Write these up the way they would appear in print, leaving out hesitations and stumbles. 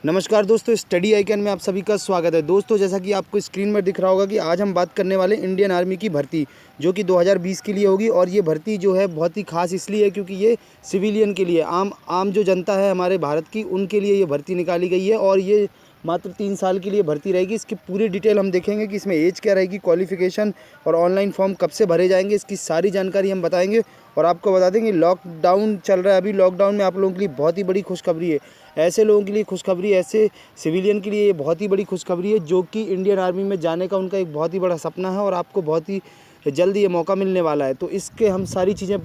नमस्कार दोस्तों, study icon में आप सभी का स्वागत है। दोस्तों, जैसा कि आपको स्क्रीन पर दिख रहा होगा कि आज हम बात करने वाले इंडियन आर्मी की भर्ती, जो कि 2020 के लिए होगी। और ये भर्ती जो है बहुत ही खास इसलिए है क्योंकि ये सिविलियन के लिए, आम जो जनता है हमारे भारत की, उनके लिए ये भर्ती निकाली गई है। और ये मात्र 3 साल के लिए भर्ती रहेगी। इसकी पूरी डिटेल हम देखेंगे कि इसमें एज क्या रहेगी, क्वालिफिकेशन और ऑनलाइन फॉर्म कब से भरे जाएंगे, इसकी सारी जानकारी हम बताएंगे। और आपको बता देंगे लॉकडाउन चल रहा है अभी, लॉकडाउन में आप लोगों के लिए बहुत ही बड़ी खुशखबरी है। ऐसे लोगों के लिए खुशखबरी, ऐसे सिविलियन के लिए ये बहुत ही बड़ी खुशखबरी है जो कि इंडियन आर्मी में जाने का उनका एक बहुत ही बड़ा सपना है और आपको बहुत ही जल्दी ये मौका मिलने वाला है। तो इसके हम सारी चीज़ें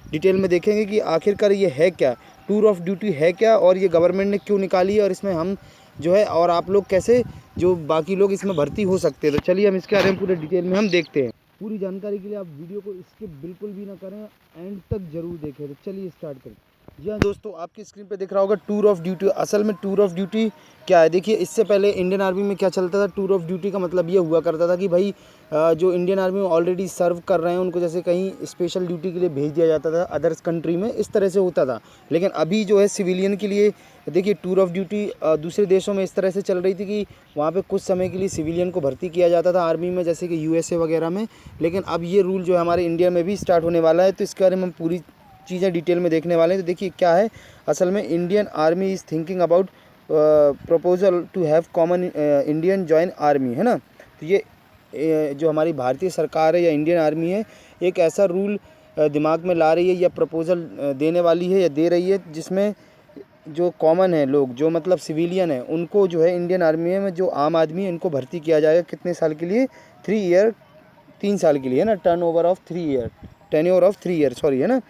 डिटेल में देखेंगे कि आखिरकार ये है क्या, टूर ऑफ ड्यूटी है क्या, और ये गवर्नमेंट ने क्यों निकाली है, और इसमें हम जो है और आप लोग कैसे जो बाकी लोग इसमें भर्ती हो सकते हैं। तो चलिए हम इसके बारे में पूरे डिटेल में हम देखते हैं। पूरी जानकारी के लिए आप वीडियो को स्किप बिल्कुल भी ना करें, एंड तक जरूर देखें। तो चलिए स्टार्ट करें। जी हाँ दोस्तों, आपकी स्क्रीन पे दिख रहा होगा टूर ऑफ ड्यूटी। असल में टूर ऑफ ड्यूटी क्या है, देखिए इससे पहले इंडियन आर्मी में क्या चलता था। टूर ऑफ ड्यूटी का मतलब ये हुआ करता था कि भाई जो इंडियन आर्मी में ऑलरेडी सर्व कर रहे हैं उनको जैसे कहीं स्पेशल ड्यूटी के लिए भेज दिया जाता था अदर्स कंट्री में, इस तरह से होता था। लेकिन अभी जो है सिविलियन के लिए देखिए टूर ऑफ ड्यूटी दूसरे देशों में इस तरह से चल रही थी कि वहाँ पे कुछ समय के लिए सिविलियन को भर्ती किया जाता था आर्मी में, जैसे कि यूएसए वगैरह में। लेकिन अब ये रूल जो है हमारे इंडिया में भी स्टार्ट होने वाला है। तो इसके बारे में हम पूरी चीज़ें डिटेल में देखने वाले हैं। तो देखिए क्या है, असल में Indian army is thinking about proposal to have common Indian join army, है ना। तो ये जो हमारी भारतीय सरकार है या इंडियन आर्मी है, एक ऐसा रूल दिमाग में ला रही है या प्रपोजल देने वाली है या दे रही है जिसमें जो कॉमन है लोग, जो मतलब सिविलियन है, उनको जो है इंडियन आर्मी में जो आम आदमी है इनको भर्ती किया जाएगा। कितने साल के लिए? 3 साल के लिए, है ना। टेन्योर ऑफ 3 ईयर सॉरी, है ना।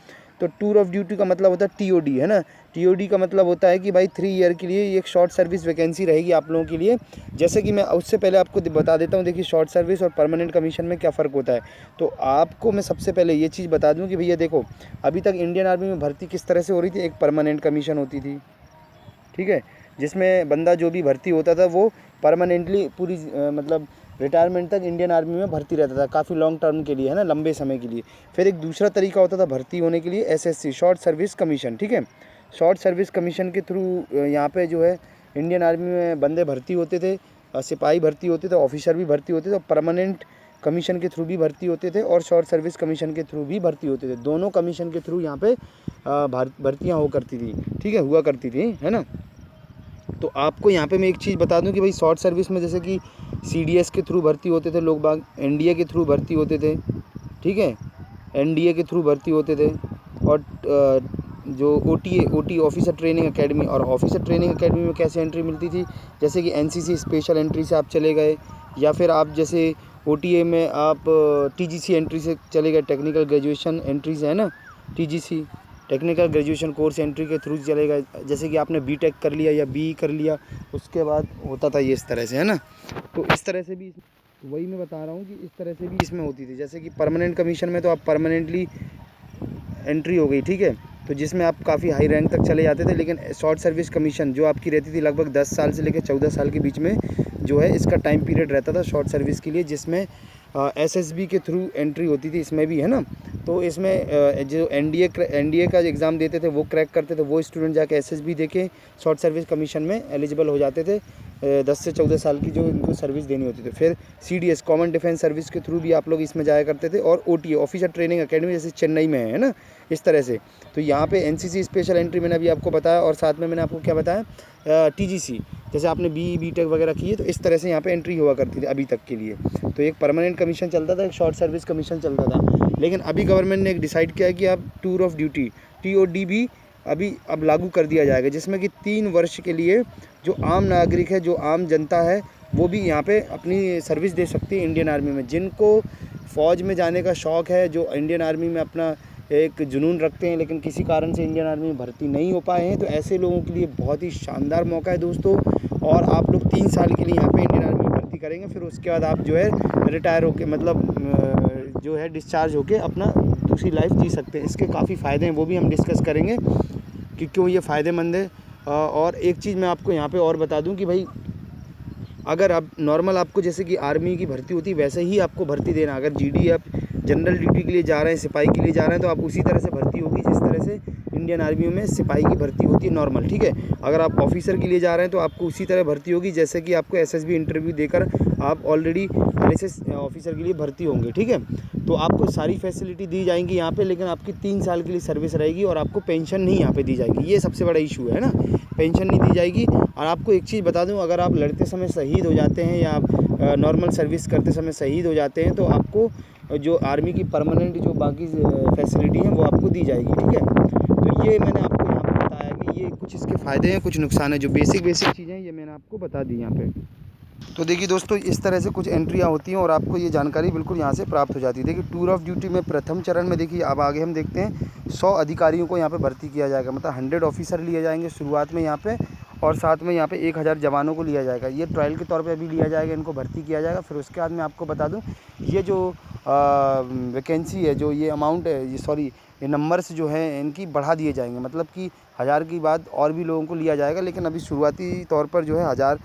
तो टूर ऑफ ड्यूटी का मतलब होता है टीओडी, है ना। टीओडी का मतलब होता है कि भाई 3 ईयर के लिए ये एक शॉर्ट सर्विस वैकेंसी रहेगी आप लोगों के लिए। जैसे कि मैं उससे पहले आपको बता देता हूँ, देखिए शॉर्ट सर्विस और परमानेंट कमीशन में क्या फ़र्क होता है। तो आपको मैं सबसे पहले ये चीज़ बता दूँ कि भैया देखो, अभी तक इंडियन आर्मी में भर्ती किस तरह से हो रही थी। एक परमानेंट कमीशन होती थी, ठीक है, जिसमें बंदा जो भी भर्ती होता था वो परमानेंटली पूरी मतलब रिटायरमेंट तक इंडियन आर्मी में भर्ती रहता था, काफ़ी लॉन्ग टर्म के लिए, है ना, लंबे समय के लिए। फिर एक दूसरा तरीका होता था भर्ती होने के लिए, एसएससी, शॉर्ट सर्विस कमीशन, ठीक है। शॉर्ट सर्विस कमीशन के थ्रू यहाँ पे जो है इंडियन आर्मी में बंदे भर्ती होते थे, सिपाही भर्ती होते थे, ऑफिसर भी भर्ती होते थे, और परमानेंट कमीशन के थ्रू भी भर्ती होते थे और शॉर्ट सर्विस कमीशन के थ्रू भी भर्ती होते थे। दोनों कमीशन के थ्रू यहाँ पे भर्तियाँ हो करती थी, ठीक है, हुआ करती थी, है ना। तो आपको यहाँ पे मैं एक चीज़ बता दूं कि भाई शॉर्ट सर्विस में जैसे कि सीडीएस के थ्रू भर्ती होते थे लोग बाग, एनडीए के थ्रू भर्ती होते थे, ठीक है, एनडीए के थ्रू भर्ती होते थे। और जो ओटी ऑफिसर ट्रेनिंग एकेडमी, और ऑफिसर ट्रेनिंग एकेडमी में कैसे एंट्री मिलती थी, जैसे कि एनसीसी स्पेशल एंट्री से आप चले गए, या फिर आप जैसे ओटीए में आप टीजीसी एंट्री से चले गए, टेक्निकल ग्रेजुएशन एंट्री से, है ना, TGC technical graduation course entry के थ्रू चले गए। जैसे कि आपने बीटेक कर लिया या बीई कर लिया, उसके बाद होता था ये इस तरह से, है ना। तो इस तरह से भी, वही मैं बता रहा हूँ कि इस तरह से भी इसमें होती थी। जैसे कि परमानेंट कमीशन में तो आप परमानेंटली एंट्री हो गई, ठीक है, तो जिसमें आप काफ़ी हाई रैंक तक चले जाते थे। लेकिन शॉर्ट सर्विस कमीशन जो आपकी रहती थी लगभग 10 साल से लेकर 14 साल के बीच में जो है इसका टाइम पीरियड रहता था शॉर्ट सर्विस के लिए, जिसमें एसएसबी के थ्रू एंट्री होती थी, इसमें भी, है ना। तो इसमें जो एनडीए का एग्ज़ाम देते थे वो क्रैक करते थे, वो स्टूडेंट जाके एसएसबी देके शॉर्ट सर्विस कमीशन में एलिजिबल हो जाते थे। 10 से 14 साल की जो इनको सर्विस देनी होती थी। फिर सीडीएस कॉमन डिफेंस सर्विस के थ्रू भी आप लोग इसमें जाया करते थे, और ओटीए ऑफिसर ट्रेनिंग एकेडमी जैसे चेन्नई में है ना, इस तरह से। तो यहाँ पे एनसीसी स्पेशल एंट्री मैंने अभी आपको बताया, और साथ में मैंने आपको क्या बताया, टीजीसी, जैसे आपने बीटेक वगैरह की है, तो इस तरह से यहाँ पे एंट्री हुआ करती थी अभी तक के लिए। तो एक परमानेंट कमीशन चलता था, एक शॉर्ट सर्विस कमीशन चलता था। लेकिन अभी गवर्नमेंट ने एक डिसाइड किया कि अब टूर ऑफ ड्यूटी, टीओडी भी अब लागू कर दिया जाएगा, जिसमें कि 3 वर्ष के लिए जो आम नागरिक है, जो आम जनता है, वो भी यहाँ पे अपनी सर्विस दे सकती है इंडियन आर्मी में। जिनको फ़ौज में जाने का शौक़ है, जो इंडियन आर्मी में अपना एक जुनून रखते हैं, लेकिन किसी कारण से इंडियन आर्मी में भर्ती नहीं हो पाए हैं, तो ऐसे लोगों के लिए बहुत ही शानदार मौका है दोस्तों। और आप लोग 3 साल के लिए यहाँ पे इंडियन आर्मी में भर्ती करेंगे, फिर उसके बाद आप जो है रिटायर होके, मतलब जो है डिस्चार्ज होके अपना दूसरी लाइफ जी सकते हैं। इसके काफ़ी फ़ायदे हैं, वो भी हम डिस्कस करेंगे कि क्यों ये फ़ायदेमंद है। और एक चीज़ मैं आपको यहाँ पे और बता दूँ कि भाई अगर आप नॉर्मल, आपको जैसे कि आर्मी की भर्ती होती है वैसे ही आपको भर्ती देना। अगर जीडी आप जनरल ड्यूटी के लिए जा रहे हैं, सिपाही के लिए जा रहे हैं, तो आप उसी तरह से भर्ती होगी जिस तरह से इंडियन आर्मी में सिपाही की भर्ती होती है नॉर्मल, ठीक है। अगर आप ऑफिसर के लिए जा रहे हैं तो आपको उसी तरह भर्ती होगी जैसे कि आपको एसएसबी इंटरव्यू देकर आप ऑलरेडी पहले से ऑफिसर के लिए भर्ती होंगे, ठीक है। तो आपको सारी फैसिलिटी दी जाएंगी यहाँ पे, लेकिन आपकी 3 साल के लिए सर्विस रहेगी और आपको पेंशन नहीं यहाँ पे दी जाएगी। ये सबसे बड़ा इशू है ना, पेंशन नहीं दी जाएगी। और आपको एक चीज़ बता दूँ, अगर आप लड़ते समय शहीद हो जाते हैं या आप नॉर्मल सर्विस करते समय शहीद हो जाते हैं तो आपको जो आर्मी की परमानेंट जो बाकी फैसिलिटी हैं वो आपको दी जाएगी, ठीक है। तो ये मैंने आपको यहाँ पे बताया कि ये कुछ इसके फ़ायदे हैं, कुछ नुकसान है। जो बेसिक चीज़ें हैं ये मैंने आपको बता दी यहाँ पे। तो देखिए दोस्तों, इस तरह से कुछ एंट्रियाँ होती हैं और आपको ये जानकारी बिल्कुल यहाँ से प्राप्त हो जाती है। देखिए टूर ऑफ ड्यूटी में प्रथम चरण में देखिए अब आगे हम देखते हैं 100 अधिकारियों को यहाँ पे भर्ती किया जाएगा, मतलब 100 ऑफिसर लिए जाएंगे शुरुआत में यहाँ पे, और साथ में यहाँ पे 1000 जवानों को लिया जाएगा। ये ट्रायल के तौर पे अभी लिया जाएगा, इनको भर्ती किया जाएगा। फिर उसके बाद मैं आपको बता दूँ, ये जो वैकेंसी है, जो ये अमाउंट है, ये सॉरी ये नंबर्स जो हैं इनकी बढ़ा दिए जाएंगे, मतलब कि 1000 की बाद और भी लोगों को लिया जाएगा, लेकिन अभी शुरुआती तौर पर जो है 1000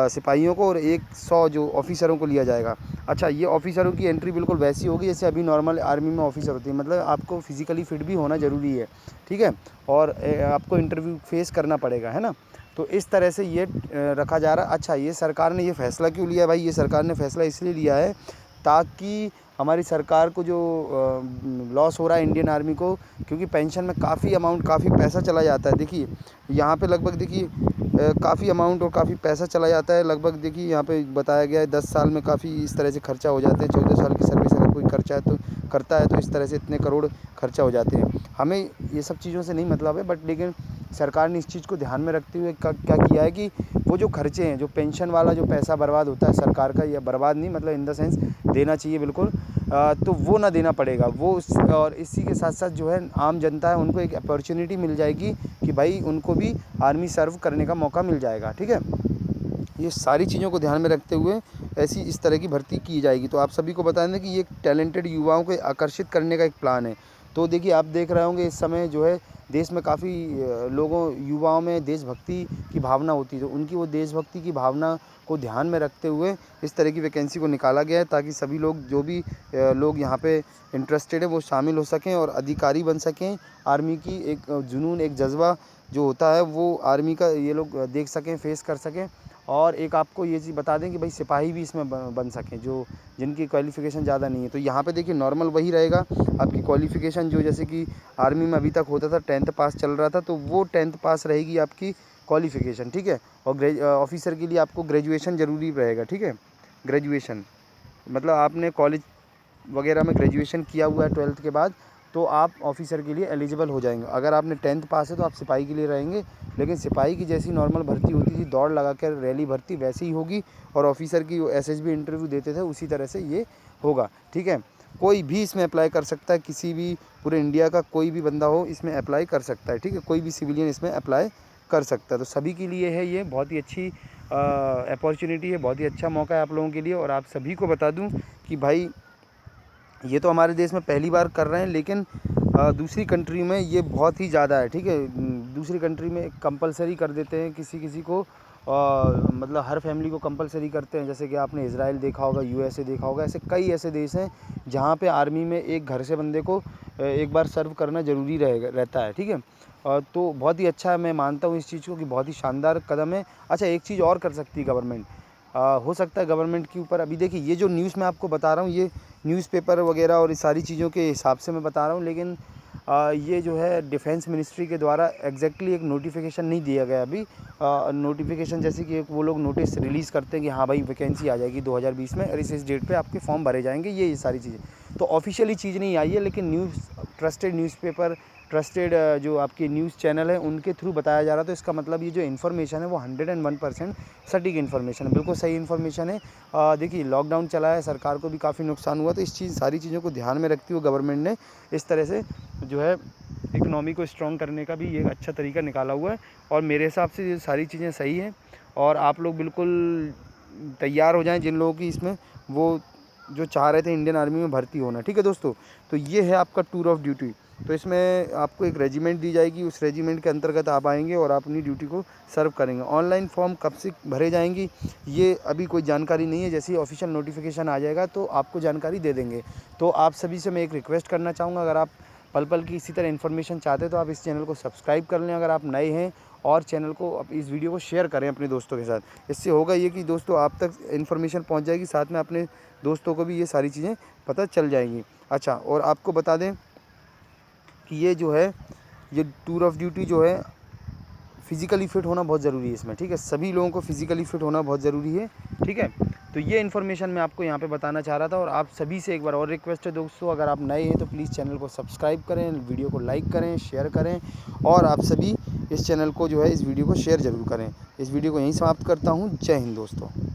सिपाहियों को और 100 जो ऑफिसरों को लिया जाएगा। अच्छा, ये ऑफिसरों की एंट्री बिल्कुल वैसी होगी जैसे अभी नॉर्मल आर्मी में ऑफिसर होती है, मतलब आपको फिज़िकली फिट भी होना ज़रूरी है, ठीक है, और आपको इंटरव्यू फेस करना पड़ेगा, है ना। तो इस तरह से ये रखा जा रहा है। अच्छा, ये सरकार ने ये फ़ैसला क्यों लिया है भाई? ये सरकार ने फ़ैसला इसलिए लिया है ताकि हमारी सरकार को जो लॉस हो रहा है इंडियन आर्मी को, क्योंकि पेंशन में काफ़ी अमाउंट, काफ़ी पैसा चला जाता है। देखिए यहाँ पे लगभग देखिए काफ़ी अमाउंट और काफ़ी पैसा चला जाता है। लगभग देखिए यहाँ पे बताया गया है 10 साल में काफ़ी इस तरह से खर्चा हो जाते हैं। 14 साल की सर्विस अगर कोई खर्चा है तो करता है तो इस तरह से इतने करोड़ खर्चा हो जाते हैं। हमें ये सब चीज़ों से नहीं मतलब है, बट लेकिन सरकार ने इस चीज़ को ध्यान में रखते हुए क्या किया है कि वो जो खर्चे हैं, जो पेंशन वाला जो पैसा बर्बाद होता है सरकार का, या बर्बाद नहीं मतलब इन द सेंस देना चाहिए बिल्कुल, तो वो ना देना पड़ेगा वो और इसी के साथ साथ जो है आम जनता है उनको एक अपॉर्चुनिटी मिल जाएगी कि भाई उनको भी आर्मी सर्व करने का मौका मिल जाएगा, ठीक है। ये सारी चीज़ों को ध्यान में रखते हुए ऐसी इस तरह की भर्ती की जाएगी। तो आप सभी को बता दें कि ये टैलेंटेड युवाओं को आकर्षित करने का एक प्लान है। तो देखिए आप देख रहे होंगे इस समय जो है देश में काफ़ी लोगों युवाओं में देशभक्ति की भावना होती है, तो उनकी वो देशभक्ति की भावना को ध्यान में रखते हुए इस तरह की वैकेंसी को निकाला गया है, ताकि सभी लोग जो भी लोग यहाँ पे इंटरेस्टेड है वो शामिल हो सकें और अधिकारी बन सकें। आर्मी की एक जुनून, एक जज्बा जो होता है वो आर्मी का ये लोग देख सकें, फेस कर सकें। और एक आपको ये चीज़ बता दें कि भाई सिपाही भी इसमें बन सकें जो जिनकी क्वालिफ़िकेशन ज़्यादा नहीं है। तो यहाँ पे देखिए नॉर्मल वही रहेगा आपकी क्वालिफ़िकेशन, जो जैसे कि आर्मी में अभी तक होता था 10th पास चल रहा था, तो वो 10th पास रहेगी आपकी क्वालिफ़िकेशन, ठीक है। और ऑफिसर के लिए आपको ग्रेजुएशन ज़रूरी रहेगा, ठीक है। ग्रेजुएशन मतलब आपने कॉलेज वगैरह में ग्रेजुएशन किया हुआ है 12th के बाद, तो आप ऑफिसर के लिए एलिजिबल हो जाएंगे। अगर आपने 10th पास है तो आप सिपाही के लिए रहेंगे, लेकिन सिपाही की जैसी नॉर्मल भर्ती होती थी दौड़ लगा कर रैली भर्ती, वैसे ही होगी। और ऑफिसर की एसएसबी इंटरव्यू देते थे उसी तरह से ये होगा, ठीक है। कोई भी इसमें अप्लाई कर सकता है, किसी भी पूरे इंडिया का कोई भी बंदा हो इसमें अप्लाई कर सकता है, ठीक है। कोई भी सिविलियन इसमें अप्लाई कर सकता है। तो सभी के लिए है ये बहुत ही अच्छी अपॉर्चुनिटी है, बहुत ही अच्छा मौका है आप लोगों के लिए। और आप सभी को बता दूं कि भाई ये तो हमारे देश में पहली बार कर रहे हैं, लेकिन दूसरी कंट्री में ये बहुत ही ज़्यादा है, ठीक है। दूसरी कंट्री में कंपलसरी कर देते हैं किसी किसी को, मतलब हर फैमिली को कंपलसरी करते हैं। जैसे कि आपने इज़राइल देखा होगा, यूएसए देखा होगा, ऐसे कई ऐसे देश हैं जहाँ पे आर्मी में एक घर से बंदे को एक बार सर्व करना ज़रूरी रहता है, ठीक है। तो बहुत ही अच्छा है, मैं मानता हूँ इस चीज़ को कि बहुत ही शानदार कदम है। अच्छा, एक चीज़ और कर सकती है गवर्नमेंट, हो सकता है गवर्नमेंट के ऊपर, अभी देखिए ये जो न्यूज़ मैं आपको बता रहा हूँ ये न्यूज़पेपर वगैरह और इस सारी चीज़ों के हिसाब से मैं बता रहा हूँ, लेकिन ये जो है डिफेंस मिनिस्ट्री के द्वारा एग्जैक्टली एक नोटिफिकेशन नहीं दिया गया अभी। नोटिफिकेशन जैसे कि वो लोग नोटिस रिलीज़ करते हैं कि हाँ भाई वैकेंसी आ जाएगी 2020 में और इस डेट पे आपके फॉर्म भरे जाएंगे, ये सारी चीज़ें तो ऑफिशियली चीज़ नहीं आई है, लेकिन ट्रस्टेड न्यूज़पेपर, ट्रस्टेड जो आपकी न्यूज़ चैनल है उनके थ्रू बताया जा रहा। तो इसका मतलब ये जो इन्फॉर्मेशन है वो 101% सटीक इन्फॉर्मेशन है, बिल्कुल सही इन्फॉर्मेशन है। देखिए लॉकडाउन चला है, सरकार को भी काफ़ी नुकसान हुआ, तो सारी चीज़ों को ध्यान में रखते हुए गवर्नमेंट ने इस तरह से जो है इकनॉमी को स्ट्रॉन्ग करने का भी ये अच्छा तरीका निकाला हुआ है। और मेरे हिसाब से ये सारी चीज़ें सही हैं और आप लोग बिल्कुल तैयार हो जाएं, जिन लोगों की इसमें वो जो चाह रहे थे इंडियन आर्मी में भर्ती होना, ठीक है दोस्तों। तो ये है आपका टूर ऑफ ड्यूटी। तो इसमें आपको एक रेजिमेंट दी जाएगी, उस रेजिमेंट के अंतर्गत आप आएंगे और आप अपनी ड्यूटी को सर्व करेंगे। ऑनलाइन फॉर्म कब से भरे जाएंगी ये अभी कोई जानकारी नहीं है, जैसे ही ऑफिशियल नोटिफिकेशन आ जाएगा तो आपको जानकारी दे देंगे। तो आप सभी से मैं एक रिक्वेस्ट करना चाहूँगा, अगर आप पल पल की इसी तरह इन्फॉर्मेशन चाहते हैं तो आप इस चैनल को सब्सक्राइब कर लें अगर आप नए हैं, और चैनल को इस वीडियो को शेयर करें अपने दोस्तों के साथ। इससे होगा ये कि दोस्तों आप तक इन्फॉर्मेशन पहुंच जाएगी, साथ में अपने दोस्तों को भी ये सारी चीज़ें पता चल जाएंगी। अच्छा, और आपको बता दें कि ये जो है ये टूर ऑफ ड्यूटी जो है फिज़िकली फ़िट होना बहुत ज़रूरी है इसमें, ठीक है। सभी लोगों को फिज़िकली फ़िट होना बहुत ज़रूरी है, ठीक है। तो ये इन्फॉर्मेशन मैं आपको यहाँ पे बताना चाह रहा था। और आप सभी से एक बार और रिक्वेस्ट है दोस्तों, अगर आप नए हैं तो प्लीज़ चैनल को सब्सक्राइब करें, वीडियो को लाइक करें, शेयर करें, और आप सभी इस चैनल को जो है इस वीडियो को शेयर ज़रूर करें। इस वीडियो को यहीं समाप्त करता हूँ। जय हिंद दोस्तों।